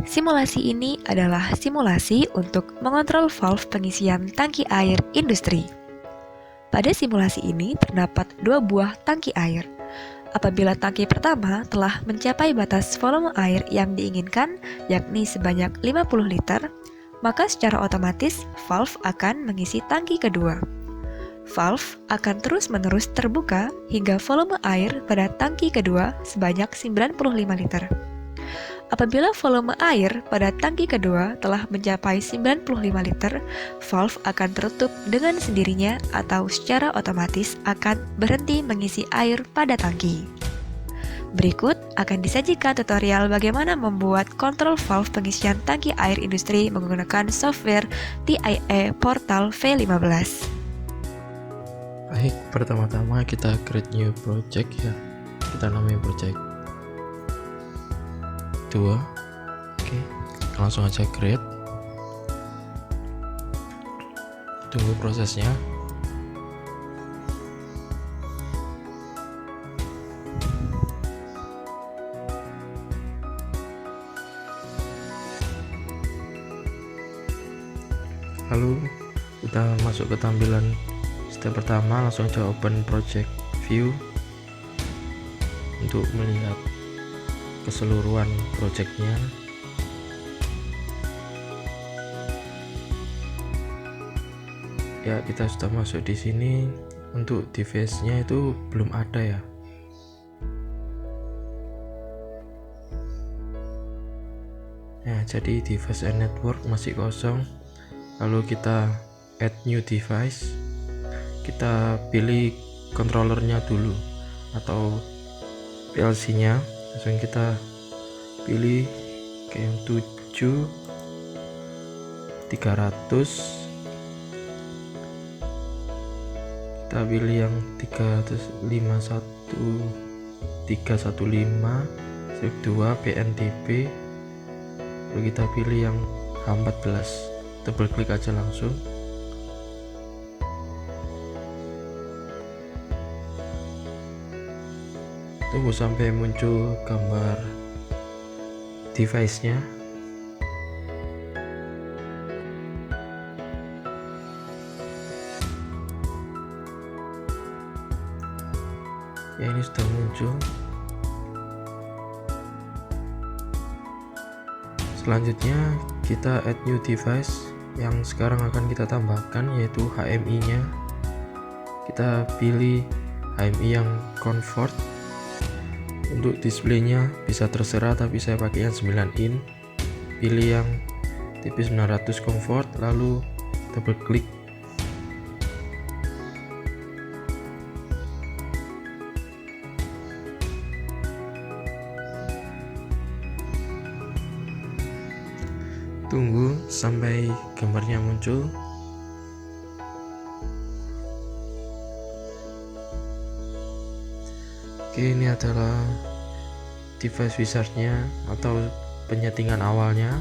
Simulasi ini adalah simulasi untuk mengontrol valve pengisian tangki air industri. Pada simulasi ini terdapat dua buah tangki air. Apabila tangki pertama telah mencapai batas volume air yang diinginkan, yakni sebanyak 50 liter, maka secara otomatis valve akan mengisi tangki kedua. Valve akan terus-menerus terbuka hingga volume air pada tangki kedua sebanyak 95 liter. Apabila volume air pada tangki kedua telah mencapai 95 liter, valve akan tertutup dengan sendirinya atau secara otomatis akan berhenti mengisi air pada tangki. Berikut akan disajikan tutorial bagaimana membuat kontrol valve pengisian tangki air industri menggunakan software TIE Portal V15. Baik, pertama-tama kita create new project ya. Kita namai project 2. Oke, langsung aja create. Tunggu prosesnya. Lalu kita masuk ke tampilan step pertama, langsung aja open project view untuk melihat keseluruhan projectnya. Ya, kita sudah masuk di sini. Untuk device-nya itu belum ada ya. Nah, jadi device and network masih kosong. Lalu kita add new device. Kita pilih controllernya dulu atau PLC-nya. Langsung kita pilih ke yang 7 300. Kita pilih yang 315 strip 2 PNTP. Lalu kita pilih yang H14, double klik aja langsung. Tunggu sampai muncul gambar device-nya. Ya, ini sudah muncul. Selanjutnya kita add new device yang sekarang akan kita tambahkan, yaitu HMI-nya. Kita pilih HMI yang comfort. Untuk displaynya bisa terserah, tapi saya pakai yang 9 in. Pilih yang TP900 comfort, lalu double klik. Tunggu sampai gambarnya muncul. Oke, ini adalah device wizardnya atau penyetingan awalnya.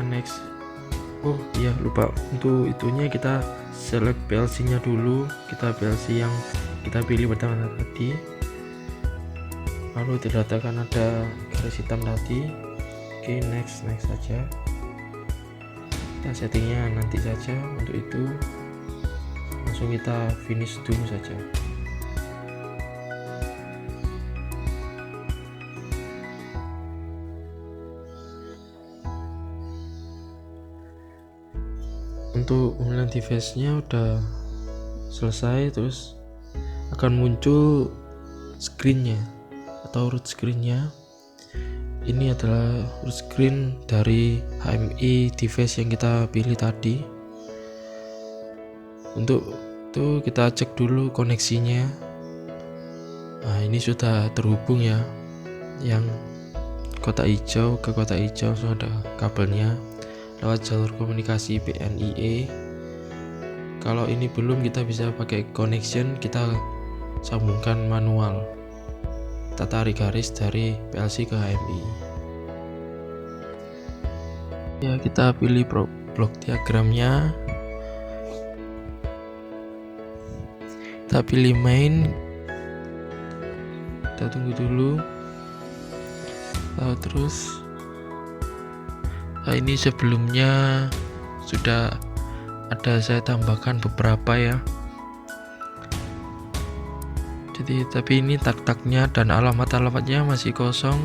Next, oh iya lupa, untuk itunya kita select PLC nya dulu. Kita PLC yang kita pilih pertama tadi, lalu didatakan ada garis hitam tadi. Oke, next saja. Kita settingnya nanti saja. Untuk itu langsung kita finish dulu saja. Untuk pemilihan device-nya udah selesai, terus akan muncul screen-nya atau root screen-nya. Ini adalah root screen dari HMI device yang kita pilih tadi. Untuk itu kita cek dulu koneksinya. Nah, ini sudah terhubung ya. Yang kotak hijau ke kotak hijau sudah ada kabelnya lewat jalur komunikasi PNIe. Kalau ini belum, kita bisa pakai connection, kita sambungkan manual. Kita tarik garis dari PLC ke HMI. Ya, kita pilih blok diagramnya. Kita pilih main. Kita tunggu dulu. Terus ini sebelumnya sudah ada saya tambahkan beberapa ya. Jadi tapi ini tak-taknya dan alamat-alamatnya masih kosong.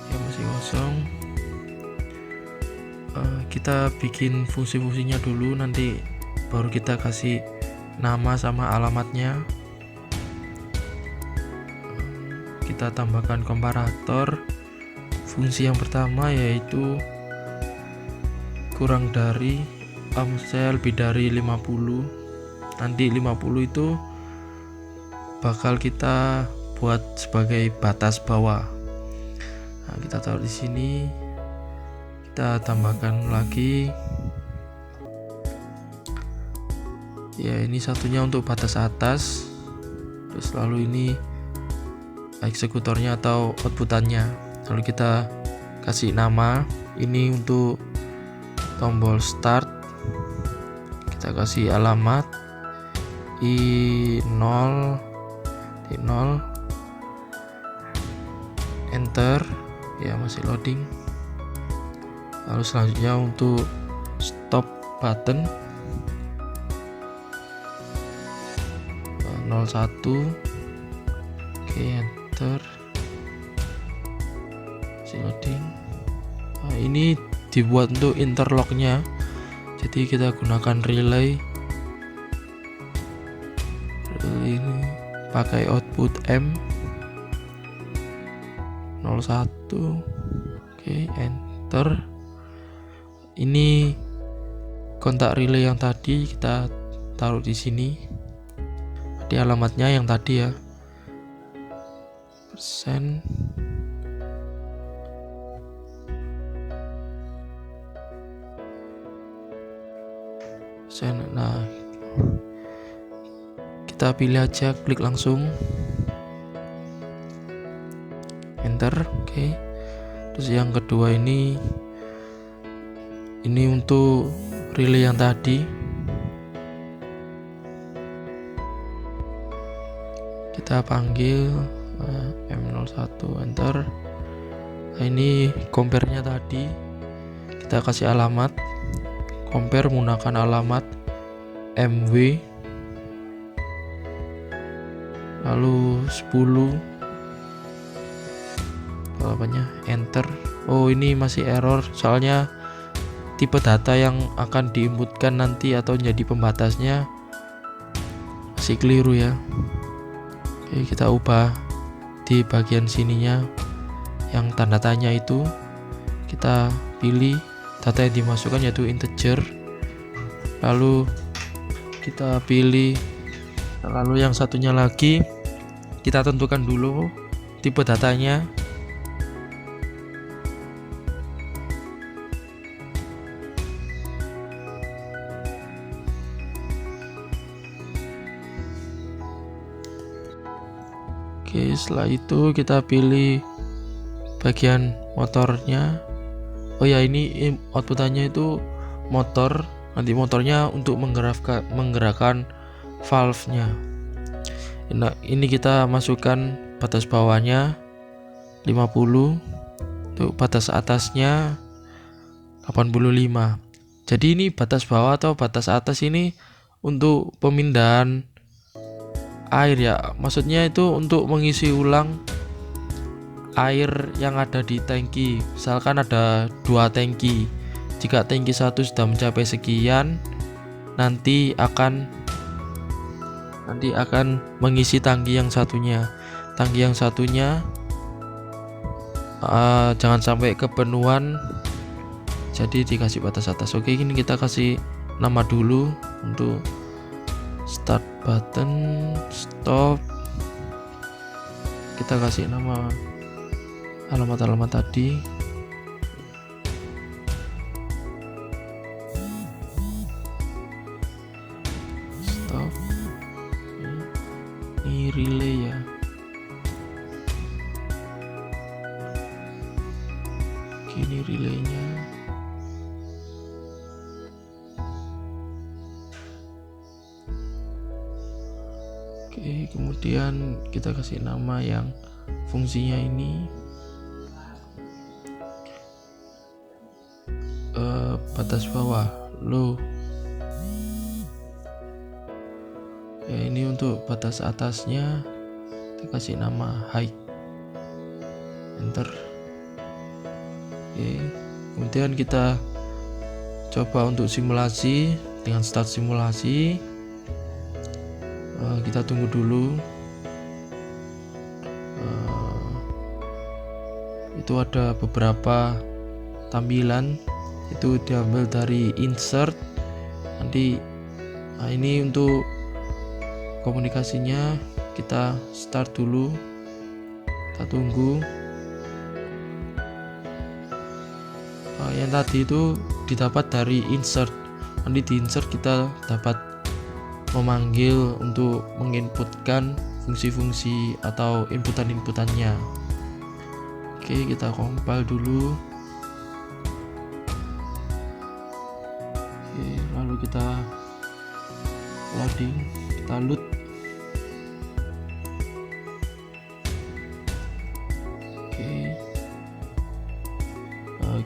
Ya, masih kosong. Kita bikin fungsi-fungsinya dulu, nanti baru kita kasih nama sama alamatnya. Kita tambahkan komparator. Fungsi yang pertama yaitu kurang dari saya lebih dari 50. Nanti 50 itu bakal kita buat sebagai batas bawah. Nah, kita taruh di sini. Kita tambahkan lagi. Ya, ini satunya untuk batas atas. Terus lalu ini eksekutornya atau outputannya. Lalu kita kasih nama. Ini untuk tombol start. Kita kasih alamat I0 T0, enter. Ya, masih loading. Lalu selanjutnya untuk stop button 01. Oke, enter. Masih loading. Nah, ini dibuat untuk interlocknya, jadi kita gunakan relay ini pakai output M 01. Oke, enter. Ini kontak relay yang tadi kita taruh di sini. Di alamatnya yang tadi ya, persen. Nah, kita pilih aja, klik langsung, enter. Oke. Terus yang kedua ini untuk relay yang tadi. Kita panggil M01, enter. Nah, ini compare-nya tadi. Kita kasih alamat. Compare menggunakan alamat MW, lalu 10 apanya, enter. Oh, ini masih error soalnya tipe data yang akan diinputkan nanti atau jadi pembatasnya masih keliru ya. Oke, kita ubah di bagian sininya yang tanda tanya itu. Kita pilih data yang dimasukkan yaitu integer, lalu kita pilih, lalu yang satunya lagi kita tentukan dulu tipe datanya. Oke, setelah itu kita pilih bagian motornya. Oh ya, ini outputannya itu motor. Nanti motornya untuk menggerakkan valve-nya. Nah, ini kita masukkan batas bawahnya 50, untuk batas atasnya 85. Jadi ini batas bawah atau batas atas ini untuk pemindahan air ya. Maksudnya itu untuk mengisi ulang air yang ada di tangki. Misalkan ada 2 tangki. Jika tangki 1 sudah mencapai sekian, nanti akan mengisi tangki yang satunya. Tangki yang satunya jangan sampai kepenuhan, jadi dikasih batas atas. Oke, ini kita kasih nama dulu untuk start button, stop. Kita kasih nama alamat-alamat tadi. relay ya. Oke, ini relaynya. Oke, kemudian kita kasih nama yang fungsinya ini batas bawah low. Ya, ini untuk batas atasnya kita kasih nama high. Enter. Oke, kemudian kita coba untuk simulasi dengan start simulasi. Kita tunggu dulu. Itu ada beberapa tampilan, itu diambil dari insert. Nanti ini untuk komunikasinya kita start dulu, kita tunggu. Yang tadi itu didapat dari insert. Nanti di insert kita dapat memanggil untuk menginputkan fungsi-fungsi atau inputan-inputannya. Oke, kita compile dulu. Oke, lalu kita loading, kita load. Oke,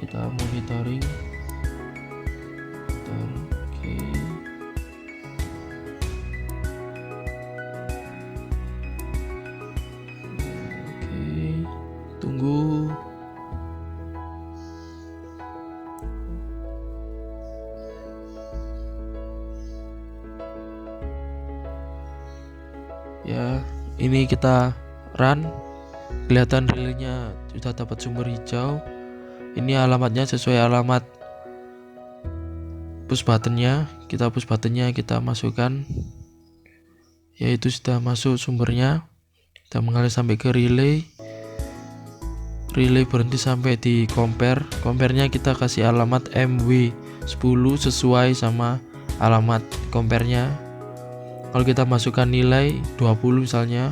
kita monitoring. Oke. Tunggu. Ya, ini kita run. Kelihatan relaynya sudah dapat sumber hijau. Ini alamatnya sesuai alamat push buttonnya. Kita push buttonnya, kita masukkan. Yaitu sudah masuk sumbernya. Kita mengalir sampai ke relay. Relay berhenti sampai di compare. Compare-nya kita kasih alamat MW10 sesuai sama alamat compare-nya. Kalau kita masukkan nilai 20 misalnya,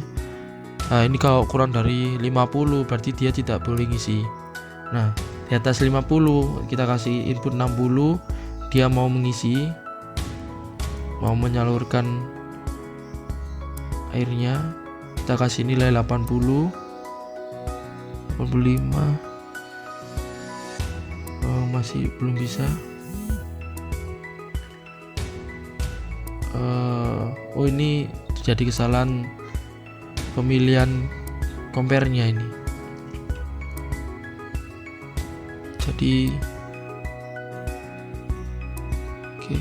nah ini kalau kurang dari 50 berarti dia tidak boleh ngisi. Nah, di atas 50 kita kasih input 60, dia mau mengisi, mau menyalurkan airnya, kita kasih nilai 80. 85. Masih belum bisa. Ini terjadi kesalahan pemilihan compare-nya ini. Jadi oke.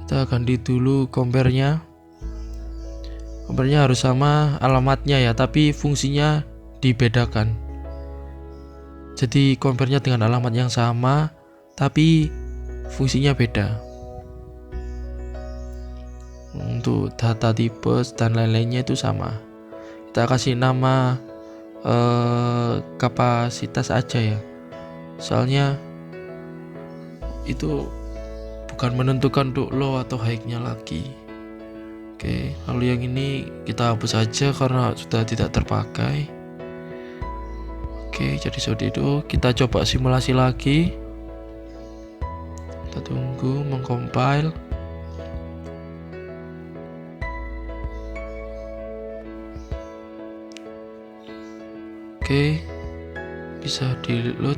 Kita ganti dulu compare-nya. Compare-nya harus sama alamatnya ya, tapi fungsinya dibedakan. Jadi compare-nya dengan alamat yang sama, tapi fungsinya beda. Untuk data tipe dan lain-lainnya itu sama. Kita kasih nama kapasitas aja ya. Soalnya itu bukan menentukan untuk low atau high-nya lagi. Oke, lalu yang ini kita hapus saja karena sudah tidak terpakai. Oke, jadi seperti itu. Kita coba simulasi lagi. Kita tunggu mengcompile. Oke, bisa di load.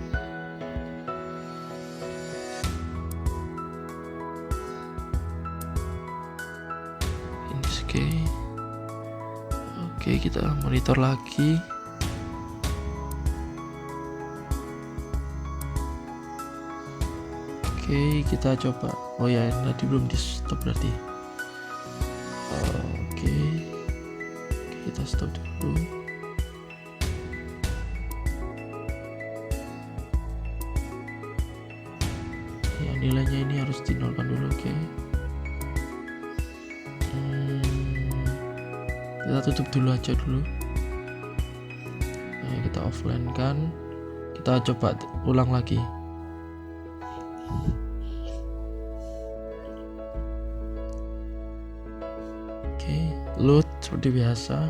Oke, kita monitor lagi. Oke, kita coba. Oh ya, tadi belum di stop berarti. Oke, kita stop dulu. Ya, nilainya ini harus dinolkan dulu. Oke. Kita tutup dulu aja dulu. Nah, kita offline kan. Kita coba ulang lagi. load seperti biasa.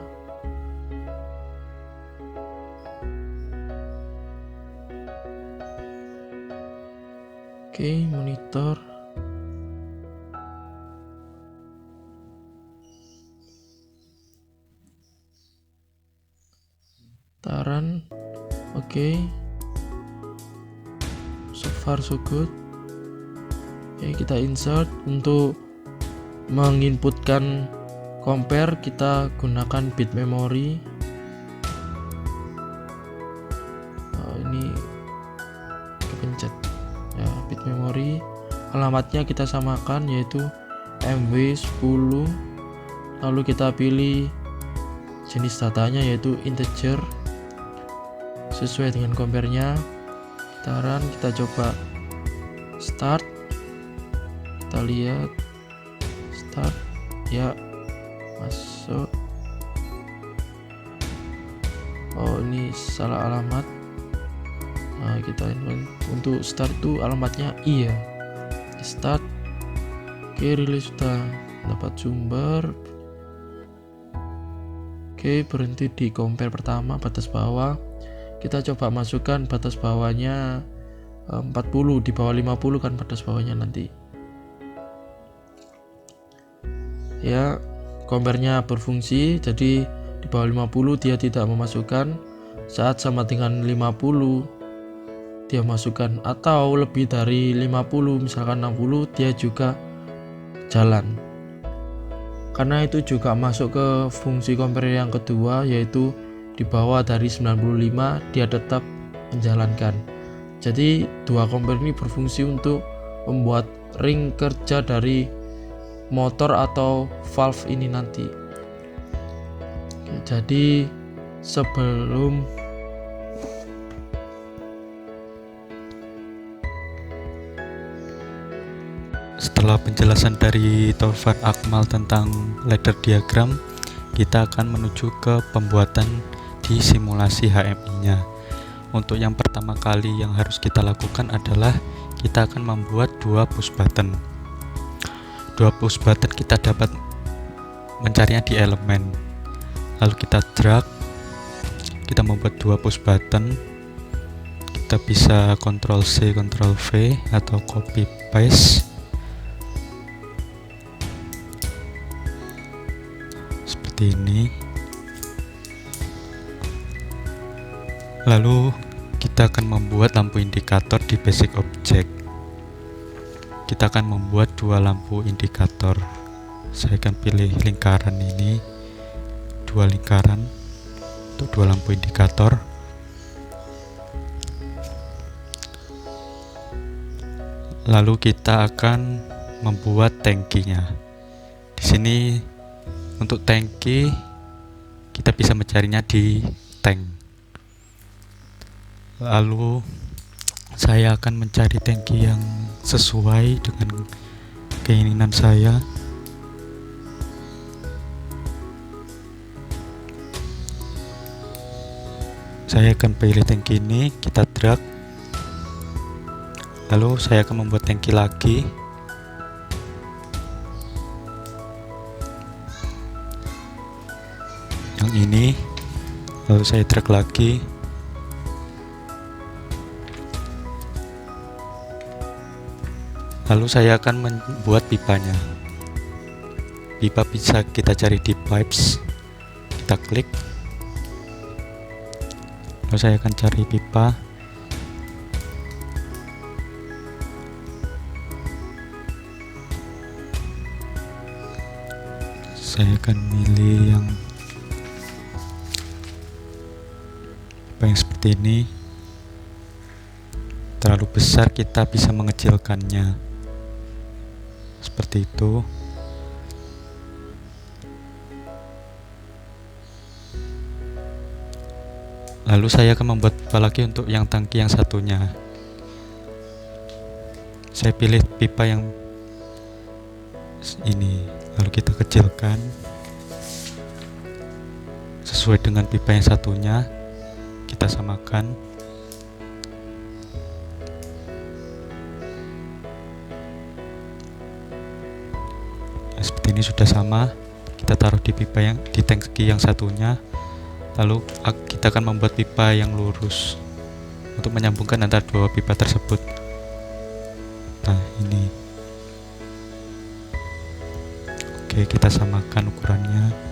Oke, monitor. Taran. Oke. So far so good. Oke, kita insert. Untuk menginputkan compare kita gunakan bit memory. Ini kepencet ya, bit memory. Alamatnya kita samakan yaitu MW10. Lalu kita pilih jenis datanya yaitu integer sesuai dengan compare-nya. Taran, kita coba start. Kita lihat start ya, masuk. Oh, ini salah alamat. Nah, kita untuk start itu alamatnya I ya. Start. Oke, rilis sudah dapat sumber. Oke, berhenti di compare pertama, batas bawah. Kita coba masukkan batas bawahnya 40, di bawah 50 kan batas bawahnya nanti. Ya, compare-nya berfungsi, jadi di bawah 50 dia tidak memasukkan. Saat sama dengan 50 dia masukkan, atau lebih dari 50 misalkan 60 dia juga jalan. Karena itu juga masuk ke fungsi compare yang kedua, yaitu di bawah dari 95 dia tetap menjalankan. Jadi dua compare ini berfungsi untuk membuat ring kerja dari motor atau valve ini nanti. Oke, jadi sebelum Setelah penjelasan dari Taufan Akmal tentang ladder diagram, kita akan menuju ke pembuatan di simulasi HMI-nya. Untuk yang pertama kali yang harus kita lakukan adalah kita akan membuat dua push button. Dua push button kita dapat mencarinya di elemen. Lalu kita drag, kita membuat dua push button. Kita bisa Ctrl C, Ctrl V atau copy paste. Seperti ini. Lalu kita akan membuat lampu indikator di basic object. Kita akan membuat dua lampu indikator. Saya akan pilih lingkaran ini, dua lingkaran untuk dua lampu indikator. Lalu kita akan membuat tangkinya. Di sini untuk tangki kita bisa mencarinya di tank. Lalu saya akan mencari tangki yang sesuai dengan keinginan saya. Saya akan pilih tangki ini, kita drag. Lalu saya akan membuat tangki lagi. Yang ini, lalu saya drag lagi. Lalu saya akan membuat pipanya. Pipa bisa kita cari di pipes. Kita klik. Lalu saya akan cari pipa. Saya akan milih yang pipa yang seperti ini. Terlalu besar, kita bisa mengecilkannya. Seperti itu. Lalu saya akan membuat pipa lagi untuk yang tangki yang satunya. Saya pilih pipa yang ini, lalu kita kecilkan sesuai dengan pipa yang satunya. Kita samakan. Seperti ini sudah sama. kita taruh di pipa yang di tangki yang satunya, lalu kita akan membuat pipa yang lurus untuk menyambungkan antara dua pipa tersebut. Nah, ini. Oke, kita samakan ukurannya.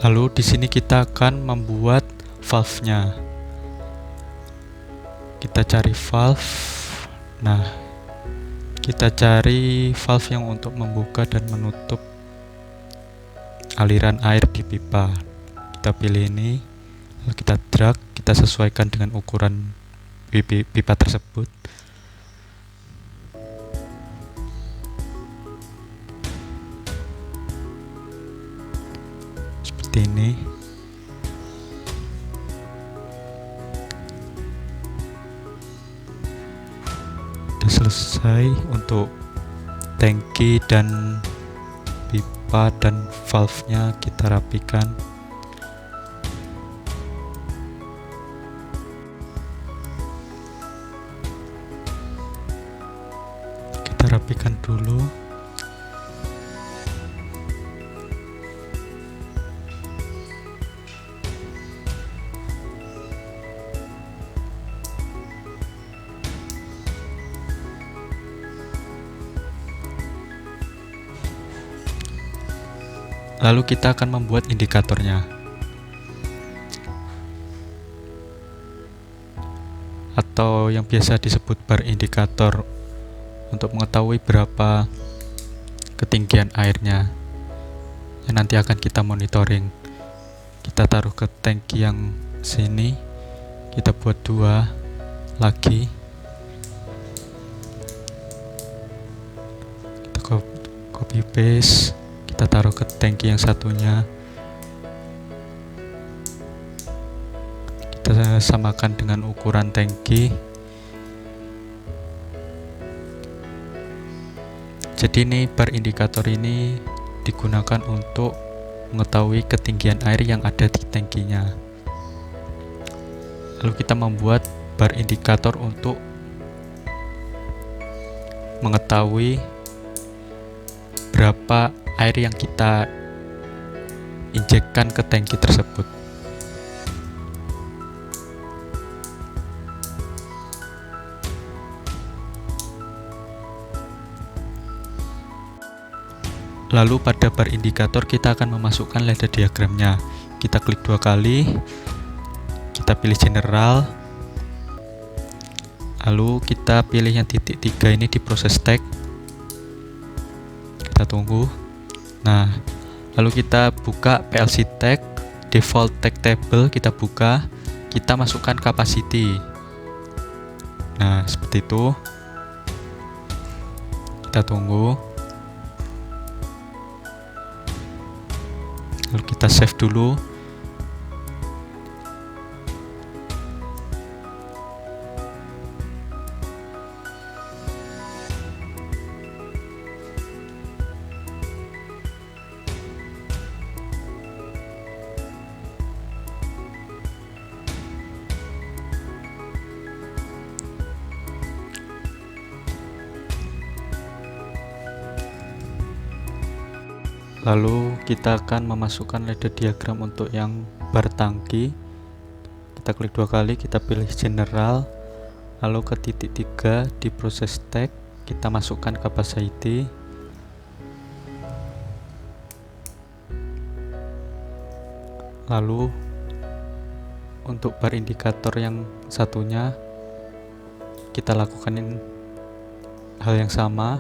Lalu di sini kita akan membuat valve-nya. Kita cari valve. Nah, kita cari valve yang untuk membuka dan menutup aliran air di pipa. Kita pilih ini, lalu kita drag, kita sesuaikan dengan ukuran pipa tersebut. Seperti ini. Sudah selesai untuk tangki dan pipa dan valve-nya kita rapikan. Kita rapikan dulu. Lalu kita akan membuat indikatornya, atau yang biasa disebut bar indikator, untuk mengetahui berapa ketinggian airnya yang nanti akan kita monitoring. Kita taruh ke tangki yang sini, kita buat 2 lagi, kita copy paste, kita taruh ke tangki yang satunya, kita samakan dengan ukuran tangki. Jadi ini bar indikator ini digunakan untuk mengetahui ketinggian air yang ada di tangkinya. Lalu kita membuat bar indikator untuk mengetahui berapa air yang kita injekkan ke tangki tersebut. Lalu pada bar indikator kita akan memasukkan ladder diagramnya. Kita klik 2 kali, kita pilih general, lalu kita pilih yang titik 3 ini di proses tag. Kita tunggu. Nah, lalu kita buka PLC tag, default tag table kita buka, kita masukkan capacity. Nah, seperti itu. Kita tunggu. Lalu kita save dulu. Lalu kita akan memasukkan ladder diagram untuk yang bar tangki. Kita klik 2 kali, kita pilih general, lalu ke titik 3 di proses tag, kita masukkan capacity. Lalu untuk bar indikator yang satunya kita lakukan hal yang sama.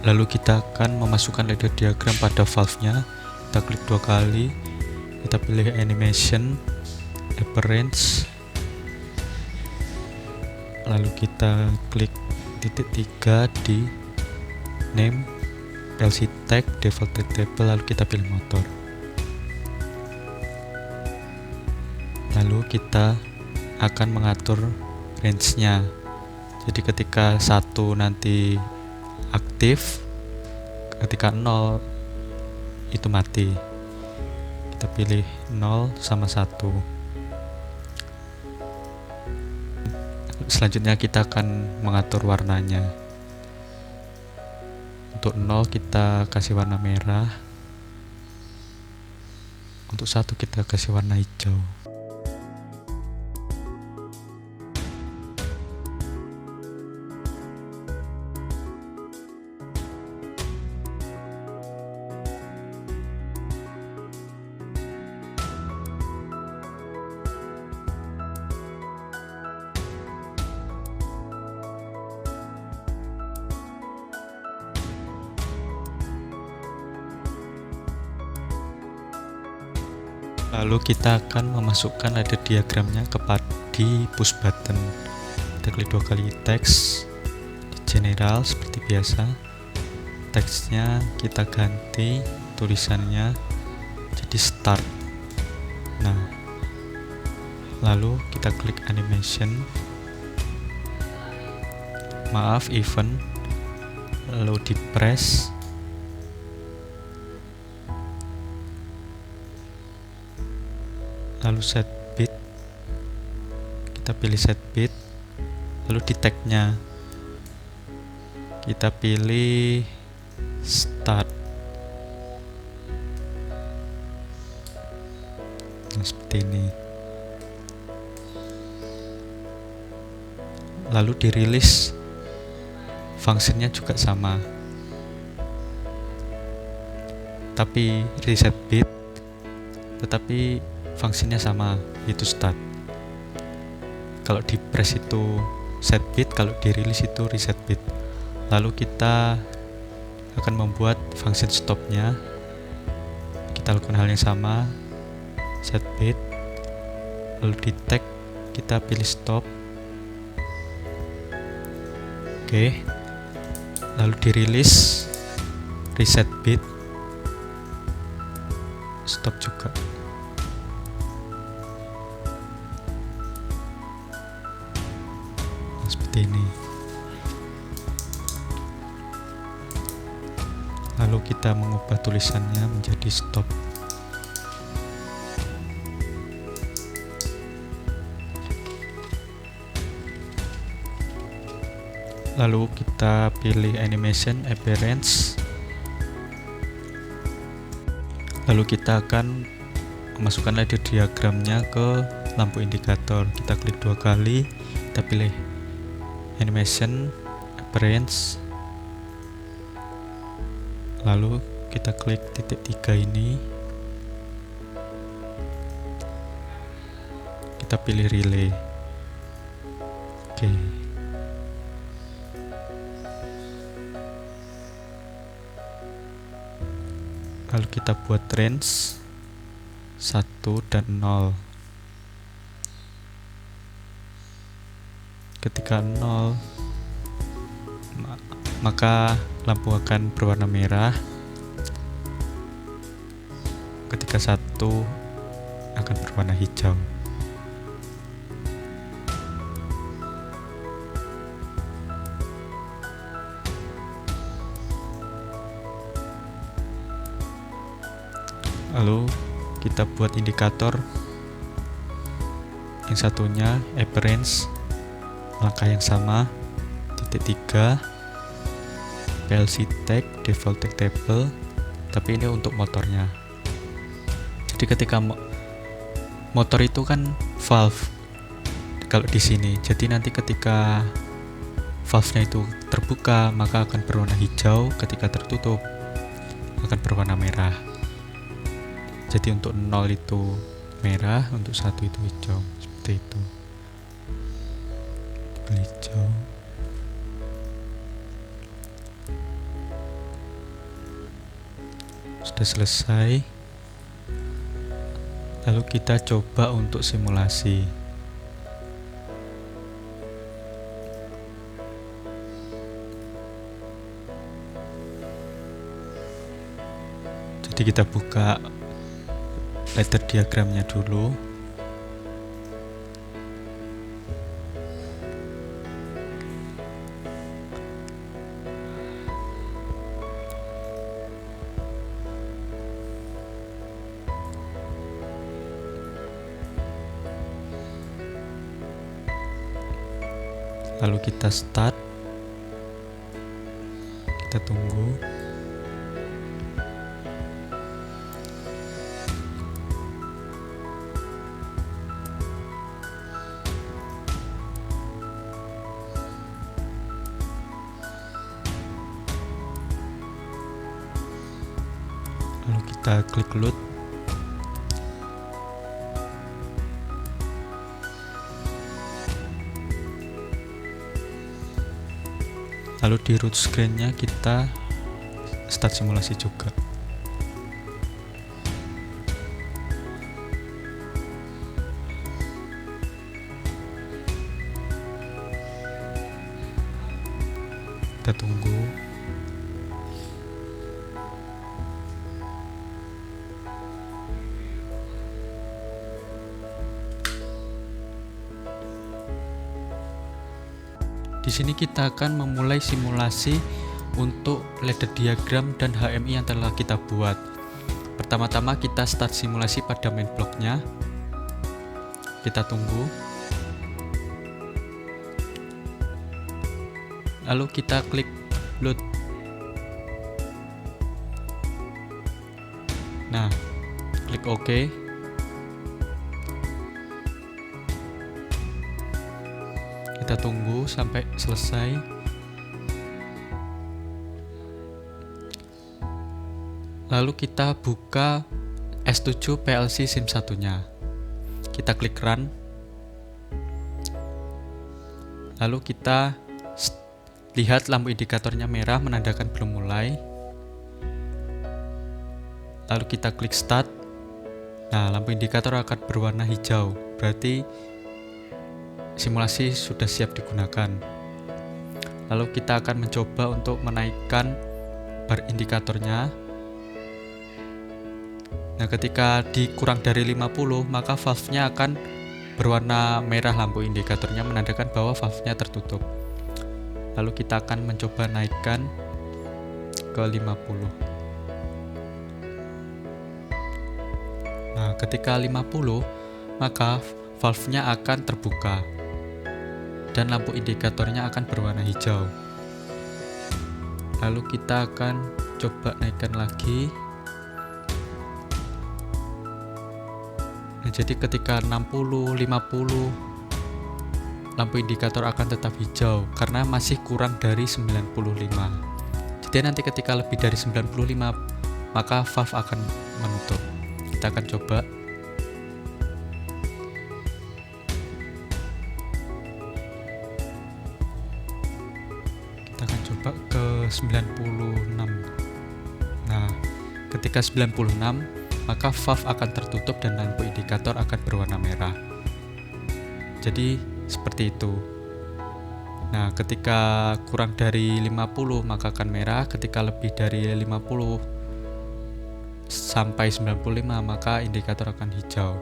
Lalu kita akan memasukkan ladder diagram pada valve-nya. Kita klik 2 kali, kita pilih animation, appearance, lalu kita klik titik 3 di name, PLC tag, default table, lalu kita pilih motor. Lalu kita akan mengatur range-nya. Jadi ketika 1 nanti aktif, ketika 0 itu mati. Kita pilih 0 sama 1. Selanjutnya kita akan mengatur warnanya. Untuk 0 kita kasih warna merah, untuk 1 kita kasih warna hijau. Lalu kita akan memasukkan ladder diagramnya di push button. Kita klik 2 kali text di general seperti biasa. Teksnya kita ganti tulisannya jadi start. Nah, lalu kita klik animation, event, lalu di press. Lalu set bit, kita pilih set bit, lalu di tag-nya kita pilih start. Nah, seperti ini. Lalu dirilis, fungsinya juga sama, tapi reset bit, tetapi fungsinya sama, itu start. Kalau di press itu set bit, kalau dirilis itu reset bit. Lalu kita akan membuat function stopnya. Kita lakukan hal yang sama, set bit, lalu di tag kita pilih stop. Oke, lalu dirilis, reset bit, stop juga. Seperti ini. Lalu kita mengubah tulisannya menjadi stop. Lalu kita pilih animation, appearance. Lalu kita akan memasukkan ladder diagramnya ke lampu indikator. Kita klik 2 kali, kita pilih animation, appearance, lalu kita klik titik 3 ini, kita pilih relay. Oke. Lalu kita buat range 1 dan 0. Ketika 0, maka lampu akan berwarna merah. Ketika 1 akan berwarna hijau. Lalu kita buat indikator yang satunya, appearance, langkah yang sama, titik 3, PLC tag, default tag table, tapi ini untuk motornya. Jadi ketika motor itu kan valve kalau di sini, jadi nanti ketika valve-nya itu terbuka maka akan berwarna hijau, ketika tertutup akan berwarna merah. Jadi untuk 0 itu merah, untuk 1 itu hijau, seperti itu. Hijau. Sudah selesai. Lalu kita coba untuk simulasi. Jadi kita buka ladder diagramnya dulu. Lalu kita start. Kita tunggu. Lalu kita klik load. Lalu di root screen-nya kita start simulasi juga. Kita tunggu. Di sini kita akan memulai simulasi untuk ladder diagram dan HMI yang telah kita buat. Pertama-tama kita start simulasi pada main block-nya. Kita tunggu. Lalu kita klik load. Nah, klik OK. Kita tunggu sampai selesai. Lalu kita buka S7 PLC SIM 1-nya. Kita klik run. Lalu kita lihat lampu indikatornya merah menandakan belum mulai. Lalu kita klik start. Nah, lampu indikator akan berwarna hijau. Berarti simulasi sudah siap digunakan. Lalu kita akan mencoba untuk menaikkan bar indikatornya. Nah, ketika dikurang dari 50, maka valve-nya akan berwarna merah lampu indikatornya menandakan bahwa valve-nya tertutup. Lalu kita akan mencoba naikkan ke 50. Nah, ketika 50, maka valve-nya akan terbuka dan lampu indikatornya akan berwarna hijau. Lalu kita akan coba naikkan lagi. Nah, jadi ketika 60, 50, lampu indikator akan tetap hijau karena masih kurang dari 95. Jadi nanti ketika lebih dari 95, maka valve akan menutup. Kita akan coba. Kita akan coba ke 96. Nah, ketika 96, maka valve akan tertutup dan lampu indikator akan berwarna merah. Jadi seperti itu. Nah, ketika kurang dari 50 maka akan merah, ketika lebih dari 50 sampai 95 maka indikator akan hijau.